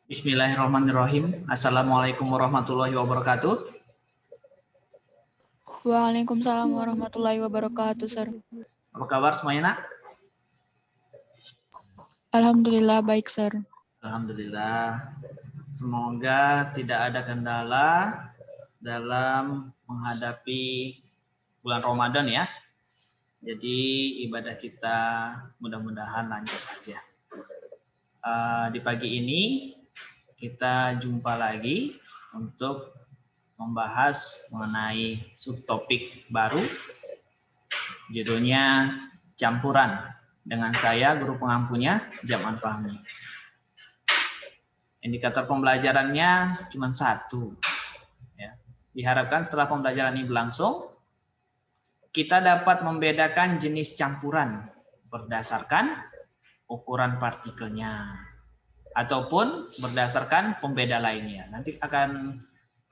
Bismillahirrahmanirrahim. Assalamualaikum warahmatullahi wabarakatuh. Waalaikumsalam warahmatullahi wabarakatuh, Sir. Apa kabar semuanya, Nak? Alhamdulillah baik, Sir. Alhamdulillah. Semoga tidak ada kendala dalam menghadapi bulan Ramadan ya. Jadi ibadah kita mudah-mudahan lancar saja. Di pagi ini kita jumpa lagi untuk membahas mengenai subtopik baru, judulnya campuran, dengan saya guru pengampunya Jaman Fahmi. Indikator pembelajarannya cuma satu ya. Diharapkan setelah pembelajaran ini berlangsung kita dapat membedakan jenis campuran berdasarkan ukuran partikelnya ataupun berdasarkan pembeda lainnya. Nanti akan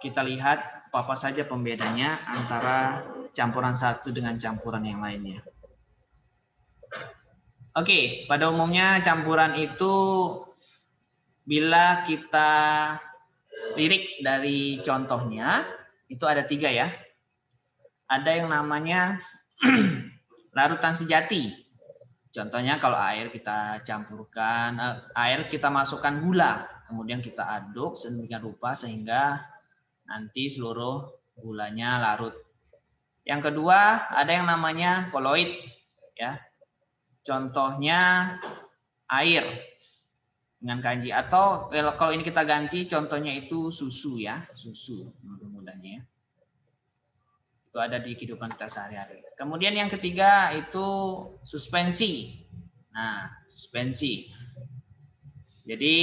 kita lihat apa saja pembedanya antara campuran satu dengan campuran yang lainnya. Oke, pada umumnya campuran itu bila kita lirik dari contohnya itu ada 3 ya. Ada yang namanya larutan sejati. Contohnya kalau air kita campurkan, air kita masukkan gula, kemudian kita aduk sedemikian rupa sehingga nanti seluruh gulanya larut. Yang kedua ada yang namanya koloid, ya. Contohnya air dengan kanji, atau kalau ini kita ganti contohnya itu susu ya, susu mudah-mudahannya. Itu ada di kehidupan kita sehari-hari. Kemudian yang ketiga itu suspensi. Nah, suspensi. Jadi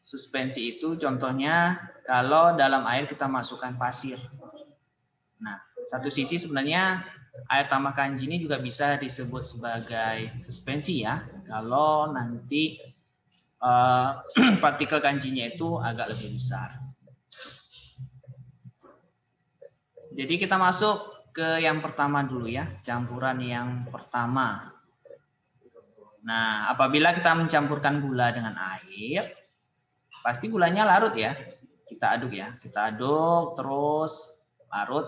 suspensi itu contohnya kalau dalam air kita masukkan pasir. Nah, satu sisi sebenarnya air tambah kanji ini juga bisa disebut sebagai suspensi ya. Kalau nanti partikel kanjinya itu agak lebih besar. Jadi kita masuk ke yang pertama dulu ya, campuran yang pertama. Nah, apabila kita mencampurkan gula dengan air, pasti gulanya larut ya. Kita aduk ya, kita aduk terus larut.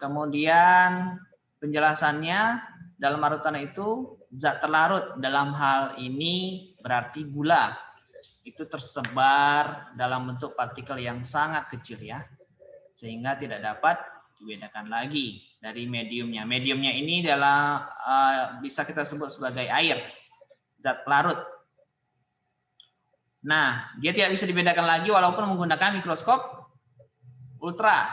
Kemudian penjelasannya dalam larutan itu zat terlarut dalam hal ini berarti gula. Itu tersebar dalam bentuk partikel yang sangat kecil ya. Sehingga tidak dapat dibedakan lagi dari mediumnya. Mediumnya ini adalah bisa kita sebut sebagai air, zat larut. Nah, dia tidak bisa dibedakan lagi walaupun menggunakan mikroskop ultra.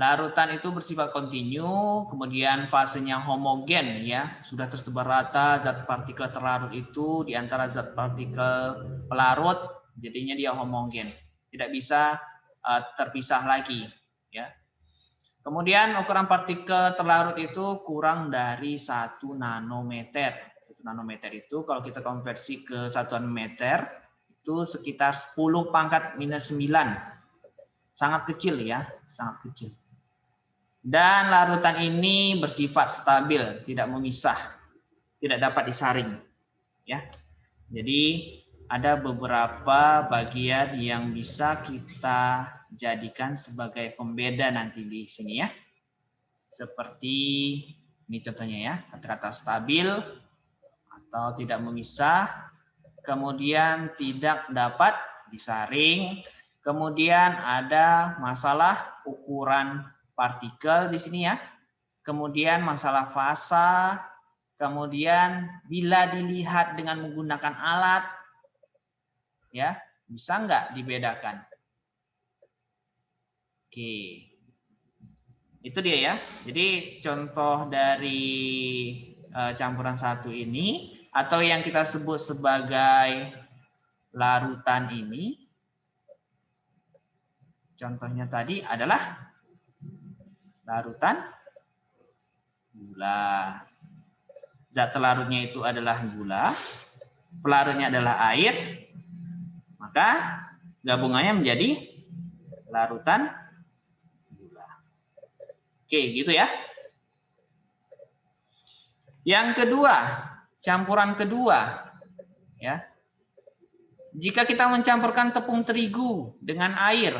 Larutan itu bersifat kontinu, kemudian fasenya homogen ya, sudah tersebar rata zat partikel terlarut itu di antara zat partikel pelarut, jadinya dia homogen, tidak bisa terpisah lagi ya. Kemudian ukuran partikel terlarut itu kurang dari 1 nanometer. 1 nanometer itu kalau kita konversi ke satuan meter itu sekitar 10⁻⁹. Sangat kecil ya, sangat kecil. Dan larutan ini bersifat stabil, tidak memisah, tidak dapat disaring ya. Jadi ada beberapa bagian yang bisa kita jadikan sebagai pembeda nanti di sini ya. Seperti ini contohnya ya, kata-kata stabil atau tidak memisah, kemudian tidak dapat disaring, kemudian ada masalah ukuran partikel di sini ya, kemudian masalah fasa, kemudian bila dilihat dengan menggunakan alat, ya bisa nggak dibedakan? Oke, itu dia ya. Jadi contoh dari campuran satu ini atau yang kita sebut sebagai larutan ini, contohnya tadi adalah larutan gula. Zat terlarutnya itu adalah gula, pelarutnya adalah air, maka gabungannya menjadi larutan gula. Oke, gitu ya. Yang kedua, campuran kedua ya. Jika kita mencampurkan tepung terigu dengan air,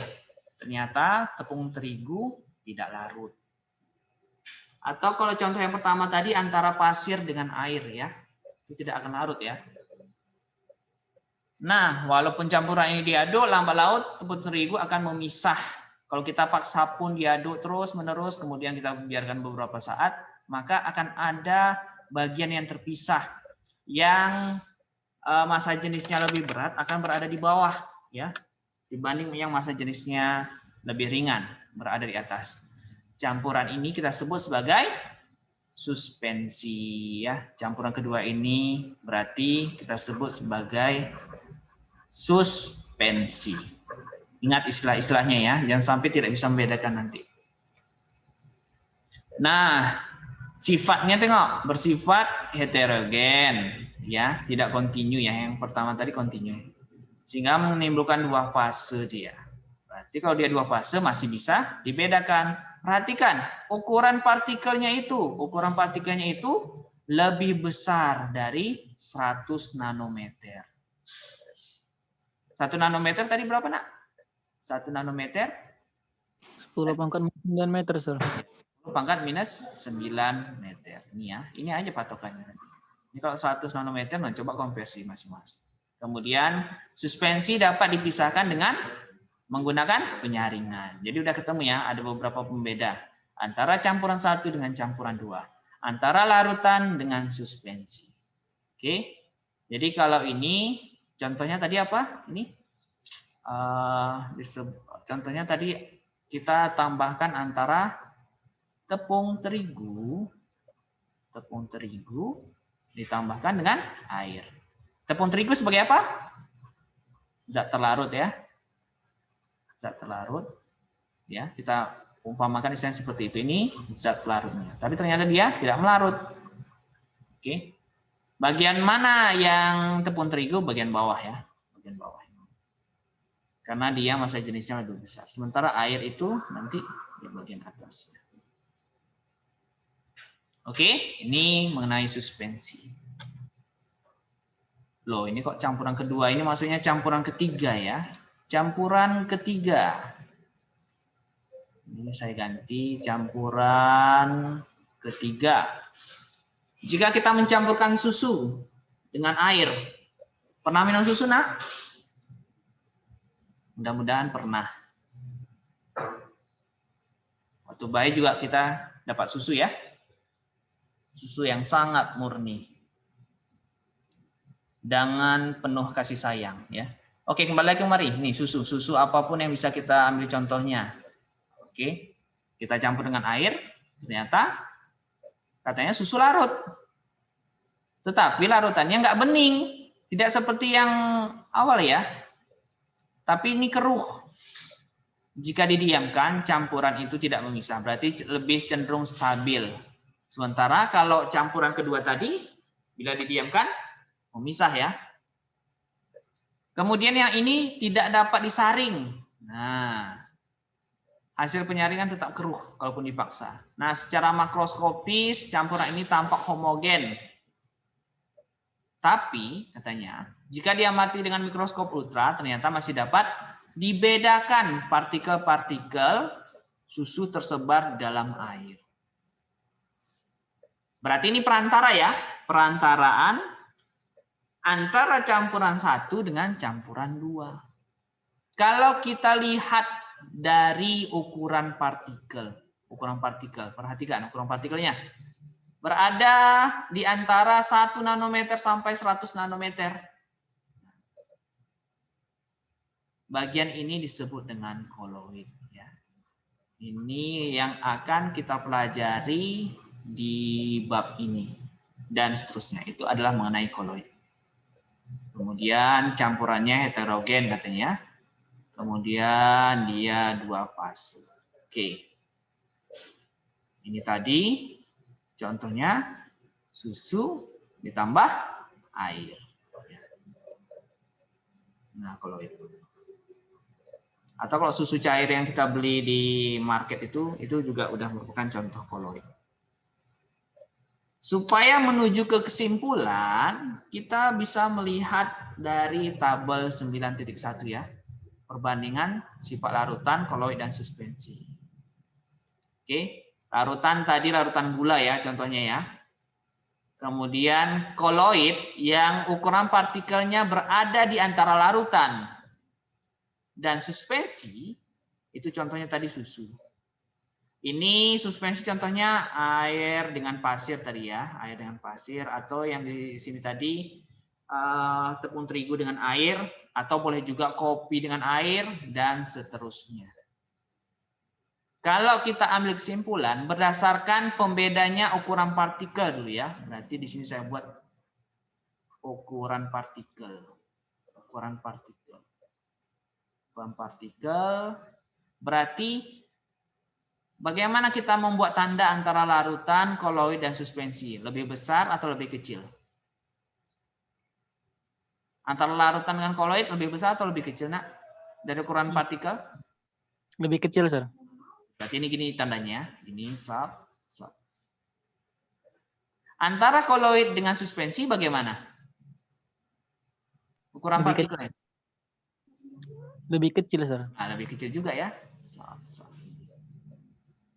ternyata tepung terigu tidak larut. Atau kalau contoh yang pertama tadi antara pasir dengan air ya, itu tidak akan larut ya. Nah, walaupun campuran ini diaduk, lambat laut tepung terigu akan memisah. Kalau kita paksa pun diaduk terus-menerus, kemudian kita biarkan beberapa saat, maka akan ada bagian yang terpisah. Yang massa jenisnya lebih berat akan berada di bawah, ya, dibanding yang massa jenisnya lebih ringan, berada di atas. Campuran ini kita sebut sebagai suspensi, ya. Campuran kedua ini berarti kita sebut sebagai suspensi. Ingat istilah-istilahnya ya, jangan sampai tidak bisa membedakan nanti. Nah, sifatnya tengok bersifat heterogen, ya, tidak kontinu ya. Yang pertama tadi kontinu, sehingga menimbulkan dua fase dia. Berarti kalau dia dua fase masih bisa dibedakan. Perhatikan ukuran partikelnya itu lebih besar dari 100 nanometer. 1 nanometer tadi berapa, Nak? 1 nanometer 10 pangkat minus 9 meter, Sir. 10 pangkat minus 9 meter. Ini ya, ini aja patokannya. Ini kalau 100 nanometer, nah coba konversi masing-masing. Kemudian suspensi dapat dipisahkan dengan menggunakan penyaringan. Jadi udah ketemu ya, ada beberapa pembeda antara campuran 1 dengan campuran 2, antara larutan dengan suspensi. Oke. Jadi kalau ini contohnya tadi apa? Ini contohnya tadi kita tambahkan antara tepung terigu ditambahkan dengan air. Tepung terigu sebagai apa? Zat terlarut ya. Zat terlarut. Ya, kita umpamakan istilahnya seperti itu. Ini zat pelarutnya. Tapi ternyata dia tidak melarut. Oke. Bagian mana yang tepung terigu? Bagian bawah ya. Bagian bawah. Karena dia massa jenisnya lebih besar. Sementara air itu nanti di bagian atas. Oke, ini mengenai suspensi. Loh, ini kok campuran kedua? Ini maksudnya campuran ketiga ya. Campuran ketiga. Ini saya ganti campuran ketiga. Jika kita mencampurkan susu dengan air. Pernah minum susu, Nak? Mudah-mudahan pernah. Waktu bayi juga kita dapat susu ya. Susu yang sangat murni. Dengan penuh kasih sayang ya. Oke, kembali lagi kemari. Nih susu apapun yang bisa kita ambil contohnya. Oke. Kita campur dengan air, ternyata katanya susu larut. Tetapi larutannya nggak bening, tidak seperti yang awal ya. Tapi ini keruh. Jika didiamkan, campuran itu tidak memisah, berarti lebih cenderung stabil. Sementara kalau campuran kedua tadi, bila didiamkan, memisah ya. Kemudian yang ini tidak dapat disaring. Nah, hasil penyaringan tetap keruh kalaupun dipaksa. Nah, secara makroskopis campuran ini tampak homogen. Tapi katanya, jika diamati dengan mikroskop ultra, ternyata masih dapat dibedakan partikel-partikel susu tersebar di dalam air. Berarti ini perantara ya, perantaraan antara campuran 1 dengan campuran 2. Kalau kita lihat dari ukuran partikel, perhatikan ukuran partikelnya. Berada di antara 1 nanometer sampai 100 nanometer. Bagian ini disebut dengan koloid. Ya. Ini yang akan kita pelajari di bab ini. Dan seterusnya. Itu adalah mengenai koloid. Kemudian campurannya heterogen katanya. Kemudian dia dua fase. Oke. Ini tadi contohnya susu ditambah air. Nah, kalau itu. Atau kalau susu cair yang kita beli di market itu juga udah merupakan contoh koloid. Supaya menuju ke kesimpulan, kita bisa melihat dari tabel 9.1 ya. Perbandingan sifat larutan, koloid, dan suspensi. Oke, larutan tadi larutan gula ya contohnya ya. Kemudian koloid yang ukuran partikelnya berada di antara larutan dan suspensi, itu contohnya tadi susu. Ini suspensi contohnya air dengan pasir tadi ya, air dengan pasir, atau yang di sini tadi tepung terigu dengan air, atau boleh juga kopi dengan air, dan seterusnya. Kalau kita ambil kesimpulan berdasarkan pembedanya ukuran partikel dulu ya. Berarti di sini saya buat ukuran partikel. Ukuran partikel. Ukuran partikel berarti bagaimana kita membuat tanda antara larutan, koloid, dan suspensi? Lebih besar atau lebih kecil? Antara larutan dengan koloid lebih besar atau lebih kecil, Nak? Dari ukuran partikel? Lebih kecil, Sir. Berarti ini gini tandanya. Ini sub. Antara koloid dengan suspensi bagaimana? Ukuran partikelnya? Lebih kecil, Sir. Nah, lebih kecil juga ya.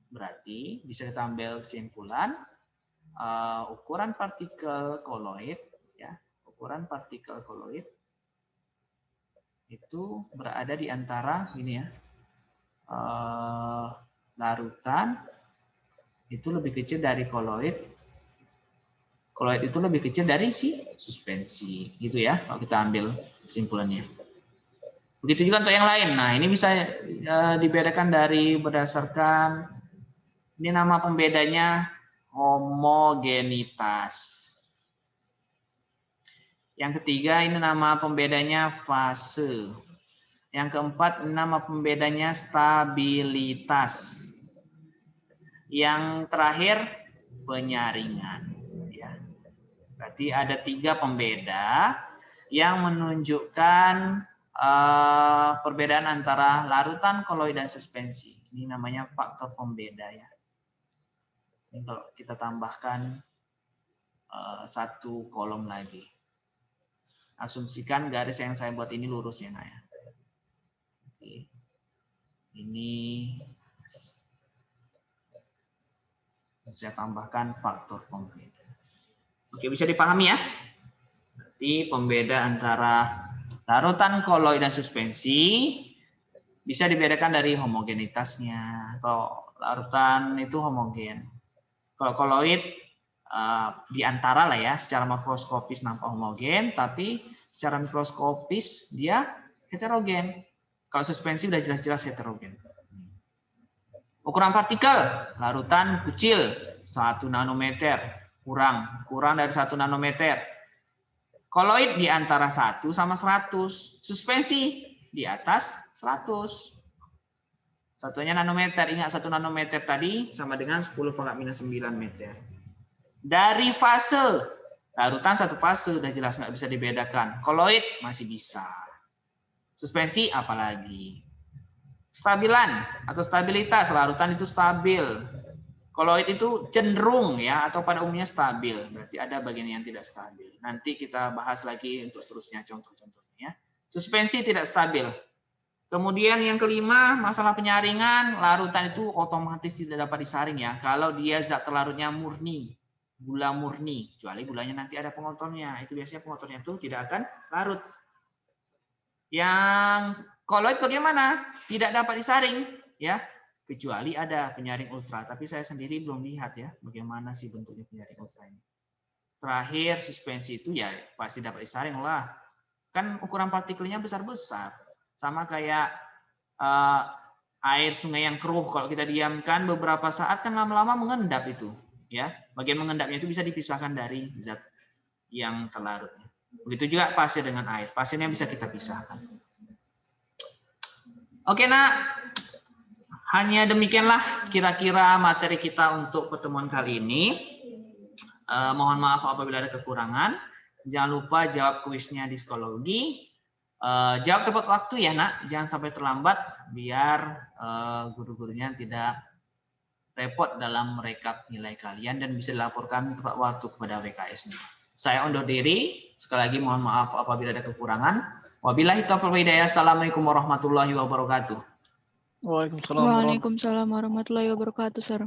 Berarti bisa kita ambil kesimpulan ukuran partikel koloid ya, ukuran partikel koloid itu berada di antara ini ya, larutan itu lebih kecil dari koloid, koloid itu lebih kecil dari si suspensi, gitu ya kalau kita ambil kesimpulannya. Begitu juga untuk yang lain. Nah, ini bisa dibedakan dari berdasarkan ini nama pembedanya homogenitas. Yang ketiga ini nama pembedanya fase. Yang keempat nama pembedanya stabilitas. Yang terakhir penyaringan. Ya. Berarti ada 3 pembeda yang menunjukkan perbedaan antara larutan, koloid, dan suspensi. Ini namanya faktor pembeda ya. Ini kalau kita tambahkan 1 kolom lagi. Asumsikan garis yang saya buat ini lurus ya, Nak ya. Oke. Ini saya tambahkan faktor pembeda. Oke, bisa dipahami ya? Berarti pembeda antara larutan, koloid, dan suspensi bisa dibedakan dari homogenitasnya. Kalau larutan itu homogen. Kalau koloid di antara lah ya, secara makroskopis nampak homogen, tapi secara mikroskopis dia heterogen. Kalau suspensi udah jelas-jelas heterogen. Ukuran partikel, larutan kecil 1 nanometer, kurang dari 1 nanometer. Koloid di antara 1 sama 100, suspensi di atas 100. Satunya nanometer, ingat 1 nanometer tadi sama dengan 10⁻⁹ meter. Dari fase, larutan 1 fase udah jelas nggak bisa dibedakan. Koloid masih bisa. Suspensi apalagi. Stabilan atau stabilitas, larutan itu stabil. Koloid itu cenderung ya, atau pada umumnya stabil. Berarti ada bagian yang tidak stabil. Nanti kita bahas lagi untuk seterusnya contoh-contohnya. Suspensi tidak stabil. Kemudian yang kelima, masalah penyaringan, larutan itu otomatis tidak dapat disaring ya. Kalau dia zat terlarutnya murni, gula murni, kecuali gulanya nanti ada pengotornya. Itu biasanya pengotornya itu tidak akan larut. Yang koloid bagaimana? Tidak dapat disaring ya, kecuali ada penyaring ultra. Tapi saya sendiri belum lihat ya, bagaimana sih bentuknya penyaring ultra ini. Terakhir suspensi itu ya pasti dapat disaring lah. Kan ukuran partikelnya besar-besar. Sama kayak air sungai yang keruh, kalau kita diamkan beberapa saat kan lama-lama mengendap itu, ya. Bagian mengendapnya itu bisa dipisahkan dari zat yang terlarutnya. Begitu juga pasir dengan air, pasirnya bisa kita pisahkan. Oke, Nak. Hanya demikianlah kira-kira materi kita untuk pertemuan kali ini. Mohon maaf apabila ada kekurangan. Jangan lupa jawab kuisnya di psikologi. Jawab tepat waktu ya, Nak. Jangan sampai terlambat biar guru-gurunya tidak repot dalam merekap nilai kalian dan bisa dilaporkan tepat waktu kepada WKS-nya. Saya undur diri. Sekali lagi mohon maaf apabila ada kekurangan. Wabillahi taufiq wal hidayah. Assalamualaikum warahmatullahi wabarakatuh. Waalaikumsalam warahmatullahi wabarakatuh. Waalaikumsalam warahmatullahi wabarakatuh, Sir.